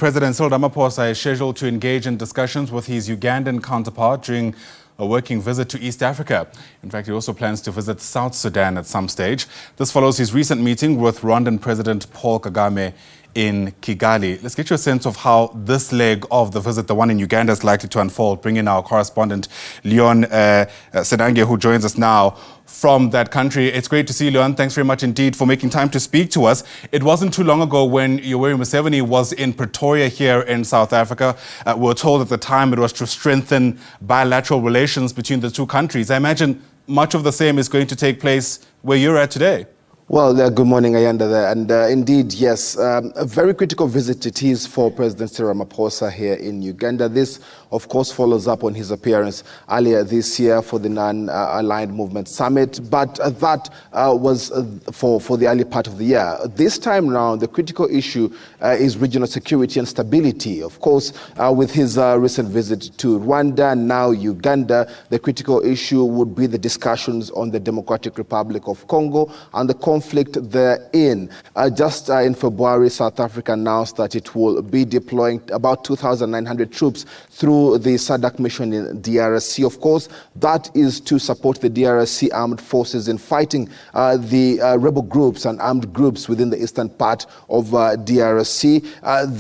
President Cyril Ramaphosa is scheduled to engage in discussions with his Ugandan counterpart during a working visit to East Africa. In fact, he also plans to visit South Sudan at some stage. This follows his recent meeting with Rwandan President Paul Kagame in Kigali. Let's get you a sense of how this leg of the visit, the one in Uganda, is likely to unfold. Bring in our correspondent, Leon Sedange, who joins us now from that country. It's great to see you, Leon. Thanks very much indeed for making time to speak to us. It wasn't too long ago when Yoweri Museveni was in Pretoria here in South Africa. We were told at the time it was to strengthen bilateral relations between the two countries. I imagine much of the same is going to take place where you're at today. Well, good morning, Ayanda there. And indeed, yes, a very critical visit it is for President Cyril Ramaphosa here in Uganda. This, of course, follows up on his appearance earlier this year for the Non-Aligned Movement Summit, but that was for the early part of the year. This time round, the critical issue is regional security and stability. Of course, with his recent visit to Rwanda, now Uganda, the critical issue would be the discussions on the Democratic Republic of Congo and the conflict therein. Just in February, South Africa announced that it will be deploying about 2,900 troops through the SADC mission in DRC. Of course, that is to support the DRC armed forces in fighting the rebel groups and armed groups within the eastern part of DRC.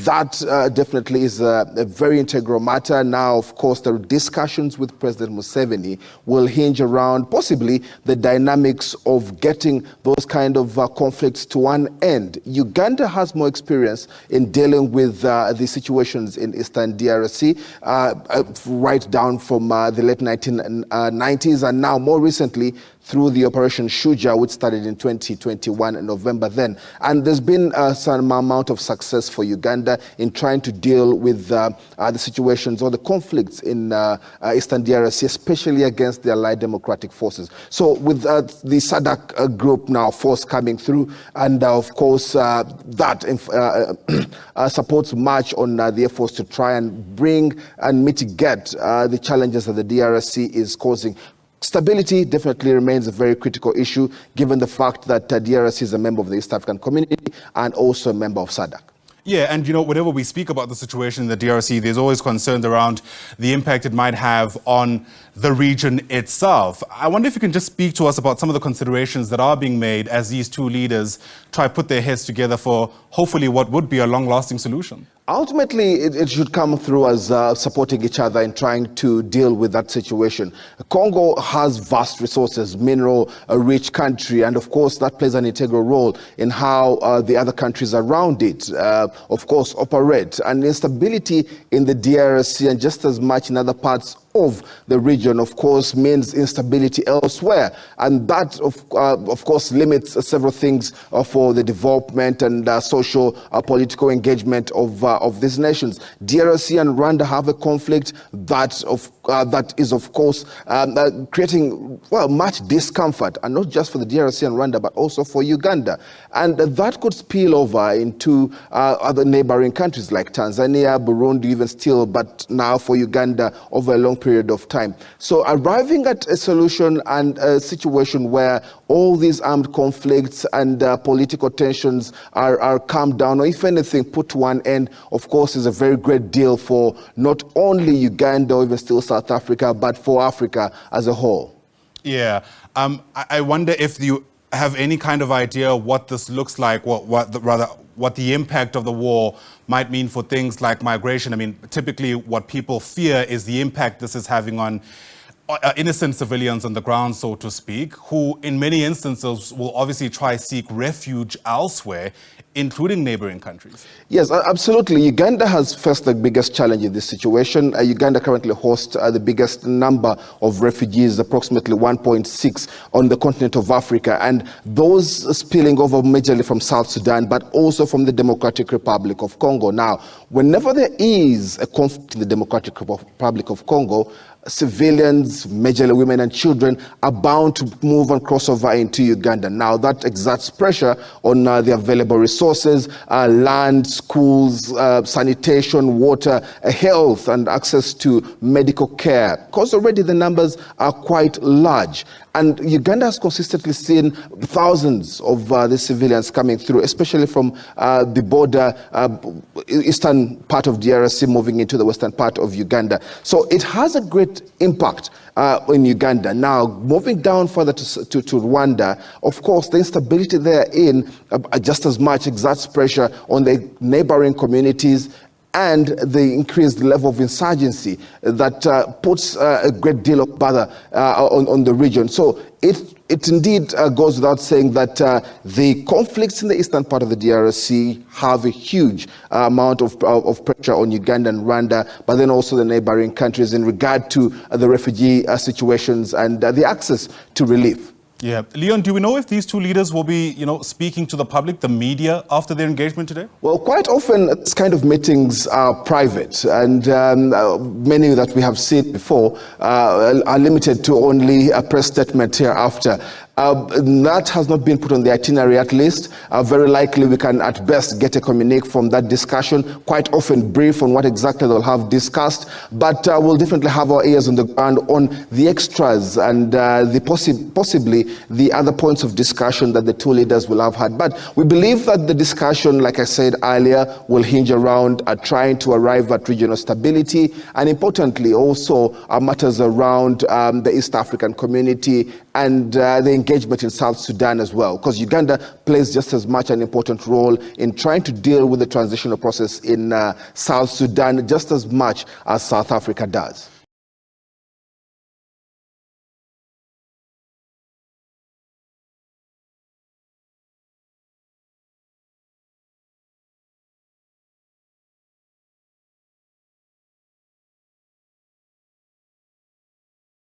That definitely is a very integral matter. Now, of course, the discussions with President Museveni will hinge around possibly the dynamics of getting those kind of conflicts to one end. Uganda has more experience in dealing with the situations in eastern DRC, right down from the late 1990s, and now more recently through the Operation Shuja, which started in 2021 in November then. And there's been some amount of success for Uganda in trying to deal with the situations or the conflicts in eastern DRC, especially against the Allied Democratic Forces. So with the SADC group now, force coming through, and of course that supports much on the efforts to try and bring and mitigate the challenges that the DRC is causing. Stability definitely remains a very critical issue, given the fact that DRC is a member of the East African community and also a member of SADC. Yeah, and you know, whenever we speak about the situation in the DRC, there's always concerns around the impact it might have on the region itself. I wonder if you can just speak to us about some of the considerations that are being made as these two leaders try to put their heads together for hopefully what would be a long-lasting solution. Ultimately, it should come through as supporting each other in trying to deal with that situation. Congo has vast resources, mineral-rich country, and of course that plays an integral role in how the other countries around it, of course, operate. And instability in the DRC and just as much in other parts of the region, of course, means instability elsewhere. And that, of course, limits several things for the development and social political engagement of these nations. DRC and Rwanda have a conflict that is, of course, creating, well, much discomfort, and not just for the DRC and Rwanda, but also for Uganda. And that could spill over into other neighboring countries like Tanzania, Burundi, even still, but now for Uganda over a long period of time. So arriving at a solution and a situation where all these armed conflicts and political tensions are calmed down, or if anything, put to one end, of course, is a very great deal for not only Uganda or even still South Africa, but for Africa as a whole. Yeah. I wonder if you have any kind of idea what this looks like, what the impact of the war might mean for things like migration. I mean, typically what people fear is the impact this is having on innocent civilians on the ground, so to speak, who in many instances will obviously try to seek refuge elsewhere, including neighboring countries. Yes, absolutely. Uganda has faced the biggest challenge in this situation. Uganda currently hosts the biggest number of refugees, approximately 1.6 on the continent of Africa, and those spilling over majorly from South Sudan, but also from the Democratic Republic of Congo. Now, whenever there is a conflict in the Democratic Republic of Congo, civilians, majorly women and children, are bound to move and cross over into Uganda. Now, that exerts pressure on the available resources, land, schools, sanitation, water, health, and access to medical care, because already the numbers are quite large. And Uganda has consistently seen thousands of the civilians coming through, especially from the border, eastern part of DRC moving into the western part of Uganda. So it has a great impact in Uganda. Now, moving down further to Rwanda, of course, the instability therein just as much exerts pressure on the neighboring communities and the increased level of insurgency that puts a great deal of bother on the region. So it indeed goes without saying that the conflicts in the eastern part of the DRC have a huge amount of pressure on Uganda and Rwanda, but then also the neighboring countries in regard to the refugee situations and the access to relief. Yeah. Leon, do we know if these two leaders will be, speaking to the public, the media, after their engagement today? Well, quite often, this kind of meetings are private, and many that we have seen before are limited to only a press statement hereafter. That has not been put on the itinerary, at least. Very likely we can at best get a communique from that discussion, quite often brief on what exactly they'll have discussed, but we'll definitely have our ears on the ground on the extras and possibly the other points of discussion that the two leaders will have had. But we believe that the discussion, like I said earlier, will hinge around trying to arrive at regional stability, and importantly also matters around the East African community and the engagement in South Sudan as well, because Uganda plays just as much an important role in trying to deal with the transitional process in South Sudan just as much as South Africa does.